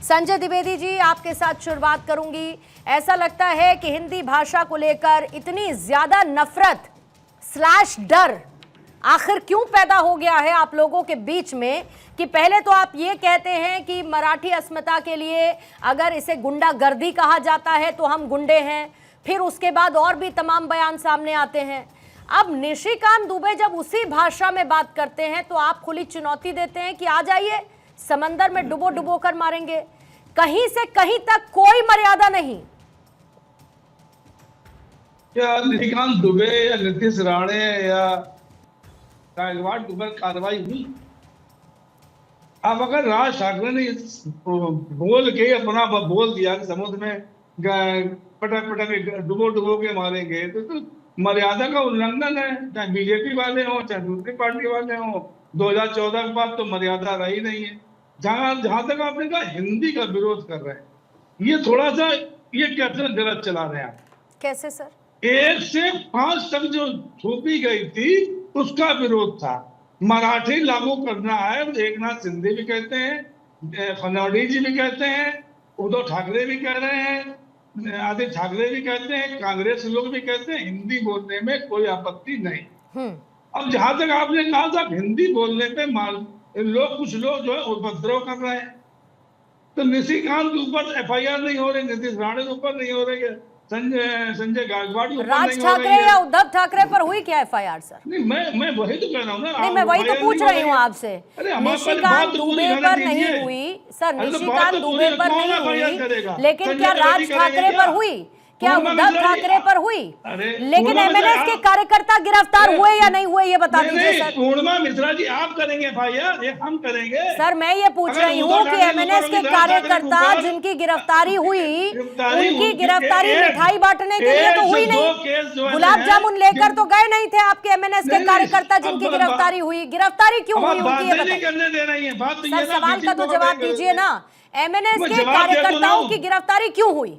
संजय द्विवेदी जी, आपके साथ शुरुआत करूंगी। ऐसा लगता है कि हिंदी भाषा को लेकर इतनी ज्यादा नफरत स्लैश डर आखिर क्यों पैदा हो गया है आप लोगों के बीच में कि पहले तो आप ये कहते हैं कि मराठी अस्मिता के लिए अगर इसे गुंडागर्दी कहा जाता है तो हम गुंडे हैं, फिर उसके बाद और भी तमाम बयान सामने आते हैं। अब निशिकांत दुबे जब उसी भाषा में बात करते हैं तो आप खुली चुनौती देते हैं कि आ जाइए, समंदर में डुबो डुबो कर मारेंगे। कहीं से कहीं तक कोई मर्यादा नहीं। क्या निशिकांत दुबे या नीतीश राणे या गायकवाड़ के ऊपर कार्रवाई हुई? अब अगर राज ठाकरे ने बोल के अपना बोल दिया कि समुद्र में पटक पटक डुबो डुबो के मारेंगे तो मर्यादा का उल्लंघन है। चाहे बीजेपी वाले हो चाहे दूसरी पार्टी वाले हो, 2014 के बाद तो मर्यादा रही नहीं है। जहां तक आपने कहा हिंदी का विरोध कर रहे हैं, ये थोड़ा सा ये कैसे गलत चला रहे हैं आप? कैसे सर? 1 से 5 तक जो थोपी गई थी उसका विरोध था। मराठी लागू करना है, एकनाथ शिंदे भी कहते हैं, फडणवीस जी भी कहते हैं, उद्धव ठाकरे भी कह रहे हैं, आदित्य ठाकरे भी कहते हैं, कांग्रेस लोग भी कहते हैं हिंदी बोलने में कोई आपत्ति नहीं। अब जहां तक आपने कहा था हिंदी बोलने पे कुछ लोग जो है उपद्रव कर रहे हैं, तो निशिकांत के ऊपर एफआईआर नहीं हो रही, नीतीश राणे के ऊपर नहीं हो रही है, संजय गायकवाड़ के ऊपर राज ठाकरे या उद्धव ठाकरे पर हुई क्या एफआईआर सर? नहीं, मैं वही तो कह रहा हूँ ना। नहीं, मैं वही तो पूछ रही हूँ आपसे। निशिकांत दुबे पर नहीं हुई सर, निशिकांत दुबे पर नहीं हुई, लेकिन क्या राज ठाकरे पर हुई? क्या उद्धव ठाकरे पर हुई? लेकिन एमएनएस के कार्यकर्ता गिरफ्तार हुए या नहीं हुए, ये बता दीजिए सर। पूर्णिमा मिश्रा जी आप करेंगे एफआईआर, ये हम करेंगे सर? मैं ये पूछ रही हूँ कि एमएनएस के कार्यकर्ता जिनकी गिरफ्तारी हुई, उनकी गिरफ्तारी मिठाई बांटने के लिए तो हुई नहीं, गुलाब जामुन लेकर तो गए नहीं थे आपके एमएनएस के कार्यकर्ता जिनकी गिरफ्तारी हुई। गिरफ्तारी क्यों हुई उनकी, ये बताइए सर। सवाल का तो जवाब दीजिए ना। एमएनएस के कार्यकर्ताओं की गिरफ्तारी क्यों हुई?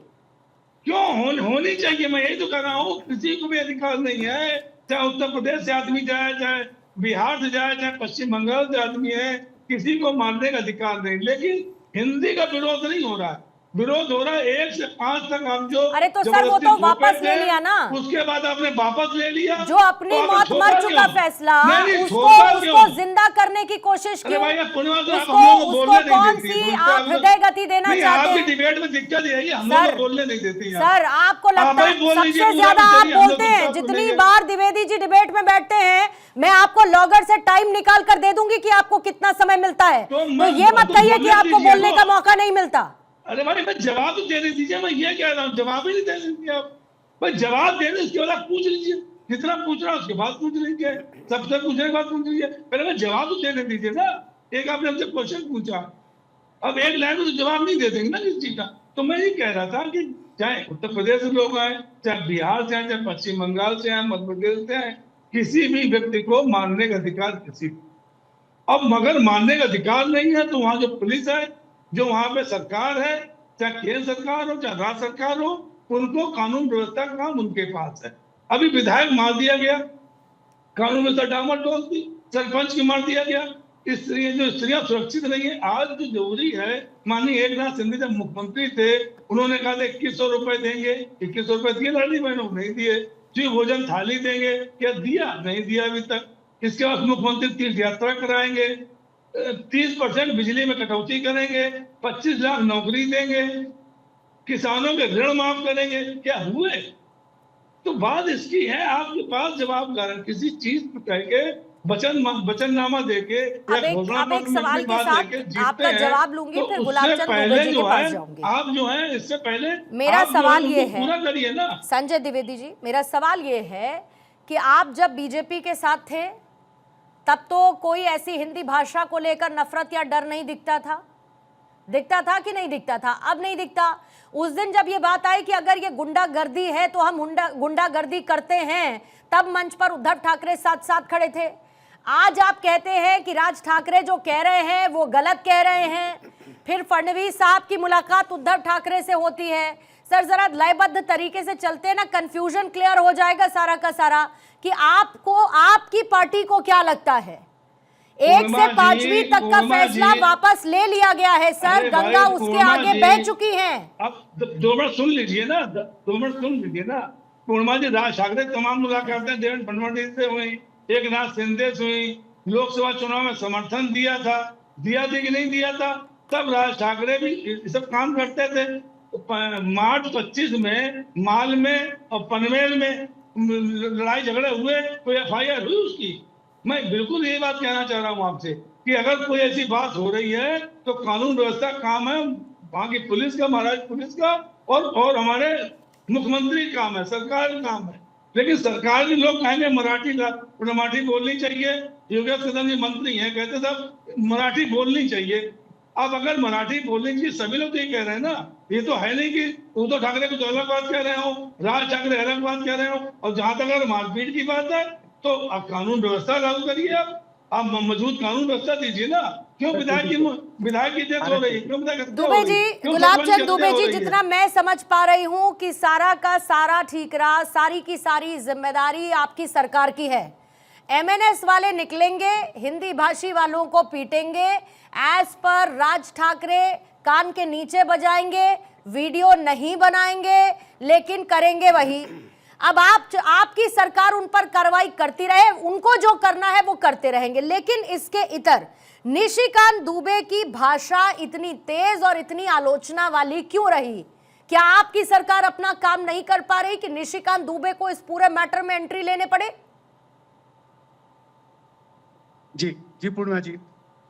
क्यों होनी चाहिए? मैं यही तो कर रहा हूँ, किसी को भी अधिकार नहीं है, चाहे उत्तर प्रदेश से आदमी जाए, चाहे बिहार से जाए, चाहे पश्चिम बंगाल से आदमी है, किसी को मारने का अधिकार नहीं। लेकिन हिंदी का विरोध नहीं हो रहा है, विरोध हो रहा है 1 से 5 तक। हम जो अरे तो सर वो तो वापस ले लिया ना, उसके बाद आपने वापस ले लिया। जो अपनी मौत मर चुका फैसला, उसको जिंदा करने की कोशिश की। उसको कौन सी आप हृदय गति देना चाहते हैं? डिबेट में दिक्कत यही है, हम लोग बोलने नहीं देती हैं। सर आपको लगता है सबसे ज्यादा आप बोलते हैं? जितनी बार द्विवेदी जी डिबेट में बैठते हैं, मैं आपको लॉगर से टाइम निकाल कर दे दूंगी कि आपको कितना समय मिलता है, तो ये मत कहिए कि आपको बोलने का मौका नहीं मिलता। अरे भाई मैं जवाब तो देने दीजिए, मैं ये कह रहा हूँ जवाब ही नहीं देने दीजिए आप। भाई जवाब देने उसके बाद आप पूछ लीजिए, जितना पूछ रहा है उसके बाद पूछ लीजिए, सबसे पूछने के बाद पूछ लीजिए, पहले मैं जवाब तो देने दीजिए ना। एक आपने हमसे क्वेश्चन पूछा, अब एक लाइन में तो जवाब नहीं दे देंगे ना किस चीज का। तो मैं ये कह रहा था कि चाहे उत्तर प्रदेश से लोग आए, चाहे बिहार से आए, चाहे पश्चिम बंगाल से आए, मध्य प्रदेश से आए, किसी भी व्यक्ति को मारने का अधिकार किसी को। अब मगर मारने का अधिकार नहीं है तो वहां जो पुलिस है, जो वहां पे सरकार है, चाहे केंद्र सरकार हो चाहे राज्य सरकार हो, उनको कानून व्यवस्था का काम उनके पास है। अभी विधायक मार दिया गया, कानून व्यवस्था डामाडोल थी, सरपंच की मार दिया गया, स्त्रियां सुरक्षित नहीं है। आज जो जरूरी है, माननीय एकनाथ शिंदे जब मुख्यमंत्री थे, उन्होंने कहा 2100 रुपए देंगे, 2100 रुपए दिए लाडली बहनों नहीं दिए। जी भोजन थाली देंगे, क्या दिया? नहीं दिया अभी तक। इसके बाद मुख्यमंत्री तीर्थ यात्रा कराएंगे, 30% बिजली में कटौती करेंगे, 25 लाख नौकरी देंगे, किसानों के ऋण माफ करेंगे, क्या हुए? तो बात इसकी है आपके पास जवाब कारण किसी चीज पर कह के वचननामा देके अब एक सवाल के साथ आपका जवाब लूंगी, फिर गुलाब चंद दुबे जी के पास जाऊंगी। आप जो है इससे पहले मेरा सवाल ये है, पूरा करिए ना संजय द्विवेदी जी, मेरा सवाल ये है कि आप जब बीजेपी के साथ थे तब तो कोई ऐसी हिंदी भाषा को लेकर नफरत या डर नहीं दिखता था? दिखता था कि नहीं दिखता था? अब नहीं दिखता। उस दिन जब ये बात आई कि अगर ये गुंडागर्दी है तो हम गुंडागर्दी करते हैं, तब मंच पर उद्धव ठाकरे साथ साथ खड़े थे। आज आप कहते हैं कि राज ठाकरे जो कह रहे हैं वो गलत कह रहे हैं, फिर फडणवीस साहब की मुलाकात उद्धव ठाकरे से होती है। सर जरा लयबद्ध तरीके से चलते हैं ना, कंफ्यूजन क्लियर हो जाएगा सारा का सारा कि आपको, आपकी पार्टी को क्या लगता है 1 से पूर्णिमा 5वीं जी, तक का पूर्णिमा फैसला जी। वापस ले लिया गया है सर। अरे भाई, गंगा उसके पूर्णिमा आगे जी, बह चुकी है। अब 2 मिनट सुन लीजिए ना, 2 मिनट सुन लीजिए ना। पूर्णिमा जी, राज ठाकरे तमाम मुलाकातें देवेंद्र फडणवीस से हुई, एकनाथ शिंदे से हुई, लोकसभा चुनाव में समर्थन दिया था कि नहीं दिया था? तब राज ठाकरे भी ये सब काम करते थे। मार्च 25 में माल में और पनवेल में लड़ाई झगड़े हुए, कोई FIR हुई उसकी? मैं बिल्कुल यही बात कहना चाह रहा हूँ आपसे कि अगर कोई ऐसी बात हो रही है तो कानून व्यवस्था काम है वहां की पुलिस का, महाराष्ट्र पुलिस का, और हमारे मुख्यमंत्री काम है, सरकार का काम है। लेकिन सरकार भी लोग कहेंगे मराठी बोलनी चाहिए। योगेश कदम जी मंत्री हैं, कहते साहब मराठी बोलनी चाहिए। अब अगर मराठी बोलनी चाहिए, सभी लोग तो ये कह रहे हैं ना, ये तो है नहीं कि उद्धव ठाकरे कुछ अलग बात कह रहे हो, राज ठाकरे अलग बात कह रहे हो। और जहां तक अगर मारपीट की बात है तो आप कानून व्यवस्था लागू करिए। आप मजबूत कानून व्यवस्था दीजिए ना। क्यों विधायक की डेथ हो रही है? क्यों विधायक हत्या हो दुबे रही जी, है? क्यों गुलाब सरपंच की चंद हत्या दुबे हो जी, रही है? जितना मैं समझ पा रही हूं कि सारा का सारा ठीकरा, सारी की सारी जिम्मेदारी आपकी सरकार की है। MNS वाले निकलेंगे, हिंदी भाषी वालों को पीटेंगे, एज पर राज ठाकरे कान के नीचे बजाएंगे, वीडियो नहीं बनाएंगे, लेकिन करेंगे वही। अब आपकी सरकार उन पर कार्रवाई करती रहे, उनको जो करना है वो करते रहेंगे। लेकिन इसके इतर निशिकांत दुबे की भाषा इतनी तेज और इतनी आलोचना वाली क्यों रही? क्या आपकी सरकार अपना काम नहीं कर पा रही कि निशिकांत दुबे को इस पूरे मैटर में एंट्री लेने पड़े? जी पूर्णिमा जी,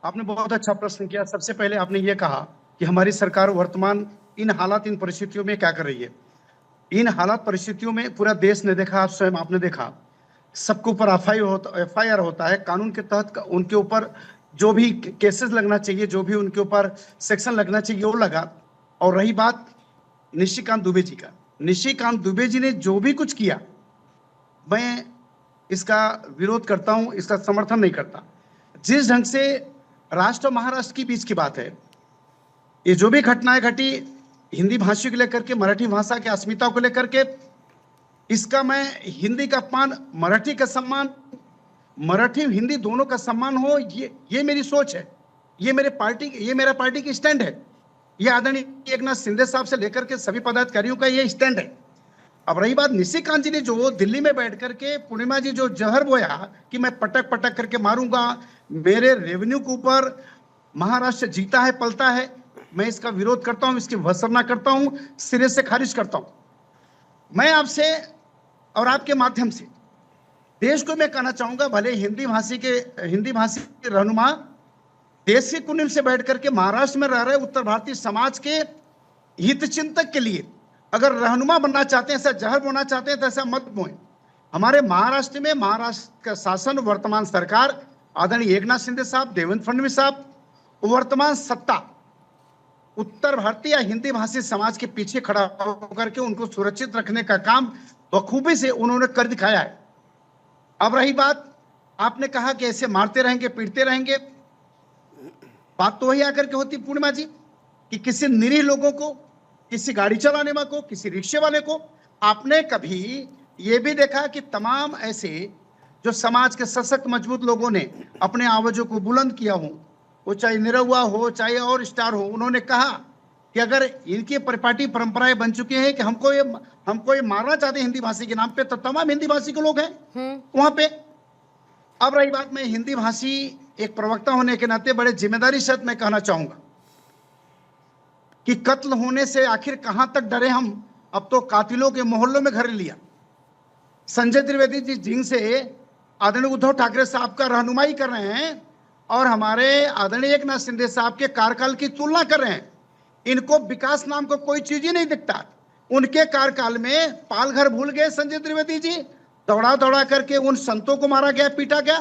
आपने बहुत अच्छा प्रश्न किया। सबसे पहले आपने ये कहा कि हमारी सरकार वर्तमान इन हालात, इन परिस्थितियों में क्या कर रही है। इन हालात परिस्थितियों में पूरा देश ने देखा, आप स्वयं आपने देखा, सबके ऊपर FIR होता है। कानून के तहत उनके ऊपर जो भी केसेस लगना चाहिए, जो भी उनके ऊपर सेक्शन लगना चाहिए वो लगा। और रही बात निशिकांत दुबे जी का, निशिकांत दुबे जी ने जो भी कुछ किया, मैं इसका विरोध करता हूं, इसका समर्थन नहीं करता। जिस ढंग से राष्ट्र और महाराष्ट्र के बीच की बात है, ये जो भी घटनाएं घटी हिंदी भाषी को लेकर के, मराठी भाषा की अस्मिता को लेकर के, इसका मैं हिंदी का अपमान, मराठी का सम्मान, मराठी हिंदी दोनों का सम्मान हो, ये मेरी सोच है, ये मेरा पार्टी की स्टैंड है। ये आदरणीय एकनाथ शिंदे साहब से लेकर के सभी पदाधिकारियों का ये स्टैंड है। अब रही बात निशिकांत जी ने जो दिल्ली में बैठ करके, पूर्णिमा जी, जो जहर बोया कि मैं पटक पटक करके मारूंगा, मेरे रेवेन्यू के ऊपर महाराष्ट्र जीता है, पलता है, मैं इसका विरोध करता हूं, इसकी भर्त्सना करता हूं, सिरे से खारिज करता हूं। मैं आपसे और आपके माध्यम से देश को मैं कहना चाहूंगा, भले हिंदी भाषी के रहनुमा देश के कुनिम से बैठ करके महाराष्ट्र में रह रहे उत्तर भारतीय समाज के हित चिंतक के लिए अगर रहनुमा बनना चाहते हैं, ऐसा जहर बोना चाहते हैं तो ऐसा मत बोएं। हमारे महाराष्ट्र में, महाराष्ट्र का शासन, वर्तमान सरकार, आदरणीय एकनाथ शिंदे साहब, देवेंद्र फडणवीस साहब, वर्तमान सत्ता उत्तर भारतीय या हिंदी भाषी समाज के पीछे खड़ा होकर के उनको सुरक्षित रखने का काम बखूबी से उन्होंने कर दिखाया है। अब रही बात, आपने कहा कि ऐसे मारते रहेंगे, पीटते रहेंगे, बात तो वही आकर के होती पूर्णिमा जी कि किसी निरीह लोगों को, किसी गाड़ी चलाने वाले को, किसी रिक्शे वाले को, आपने कभी ये भी देखा कि तमाम ऐसे जो समाज के सशक्त मजबूत लोगों ने अपने आवाजों को बुलंद किया हो, वो चाहे निरहुआ हो, चाहे और स्टार हो, उन्होंने कहा कि अगर इनकी परिपाटी परंपराएं बन चुकी हैं कि हमको ये मारना चाहते हैं हिंदी भाषी के नाम पे, तो तमाम हिंदी भाषी के लोग हैं वहां पे। अब रही बात, मैं हिंदी भाषी एक प्रवक्ता होने के नाते बड़े जिम्मेदारी से मैं कहना चाहूंगा कि कत्ल होने से आखिर कहां तक डरे हम। अब तो कातिलों के मोहल्लों में घर लिया। संजय त्रिवेदी जी जिन से आदरणीय उद्धव ठाकरे साहब का रहनुमाई कर रहे हैं और हमारे आदरणीय एकनाथ शिंदे साहब के कार्यकाल की तुलना कर रहे हैं। इनको विकास नाम को कोई चीज ही नहीं दिखता। उनके कार्यकाल में पालघर भूल गए संजय त्रिवेदी जी, दौड़ा दौड़ा करके उन संतों को मारा गया, पीटा गया।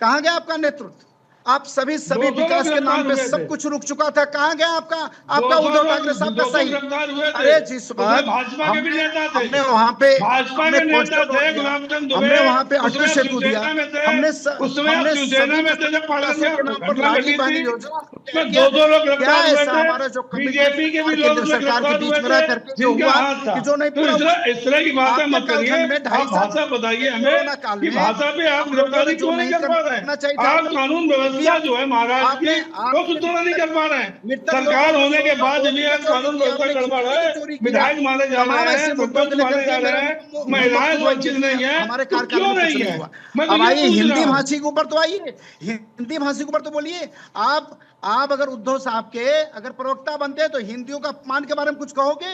कहां गया आपका नेतृत्व? आप सभी विकास के नाम पे सब कुछ रुक चुका था। कहां गया आपका उद्धव ठाकरे साहब का सही? अरे जिस बात हमने वहां पे अटल सेतु दिया, हमने लाडली बहन योजना, क्या ऐसा हमारा जो बीजेपी के भी केंद्र सरकार के बीच में रह करके जो हुआ कि जो नहीं पूरा, इस तरह की बातें मत करिए। आप भाषा बताइए हमें कि भाषा पे आप गिरफ्तारी क्यों नहीं कर पा रहे हैं? आप कानून व्यवस्था व्यवस्था जो है महाराष्ट्र की वो सुधारा नहीं कर पा रहे हैं। सरकार होने के बाद भी कानून व्यवस्था गड़बड़ है, विधायक मारे जा रहे हैं, सरपंच मारे जा रहे हैं, महिलाएं सुरक्षित नहीं है, हमारे तो कार्यकाल क्यों में नहीं कुछ है? नहीं हुआ। मैं तो अब ये आइए पूछ हिंदी रहा हूं। भाषी के ऊपर तो आइए, हिंदी भाषी के ऊपर तो बोलिए। आप अगर उद्धव साहब के अगर प्रवक्ता बनते हैं तो हिंदियों का अपमान के बारे में कुछ कहोगे?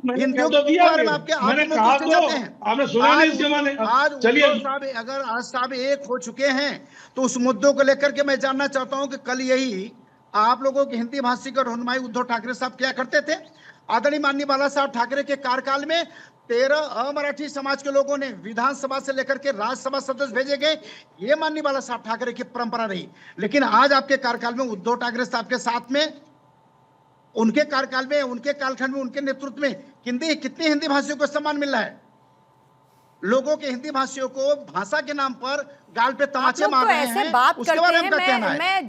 मैंने हिंदियों कह तो के दिया बारे में फिर। आपके मैंने आप कहा लोग तो चाहते हैं। आपने सुना नहीं इसके माने। आज चलिए उद्धव साहब अगर आज साहब एक हो चुके हैं तो उस मुद्दों को लेकर के मैं जानना चाहता हूं कि कल यही आप लोगों के हिंदी भाषी का ढूंढमाई उद्धव ठाकरे साहब क्या करते थे? आदरणीय माननीय बाला साहब ठाकरे के कार्यकाल में 13 अमराठी समाज के लोगों ने विधानसभा से लेकर के राज्यसभा सदस्य भेजे गए। ये माननीय बाला साहब ठाकरे की परंपरा रही। लेकिन आज आपके कार्यकाल में उद्धव ठाकरे साहब के साथ में, उनके कार्यकाल में, उनके कालखंड में, उनके नेतृत्व में कितने हिंदी भाषियों को सम्मान मिल रहा है? लोगों के हिंदी भाषियों को भाषा के नाम पर गाल पे आप तमाचे लोग मार तो रहे ऐसे हैं, बात उसके करते बारे में हैं। क्या कहना है? मैं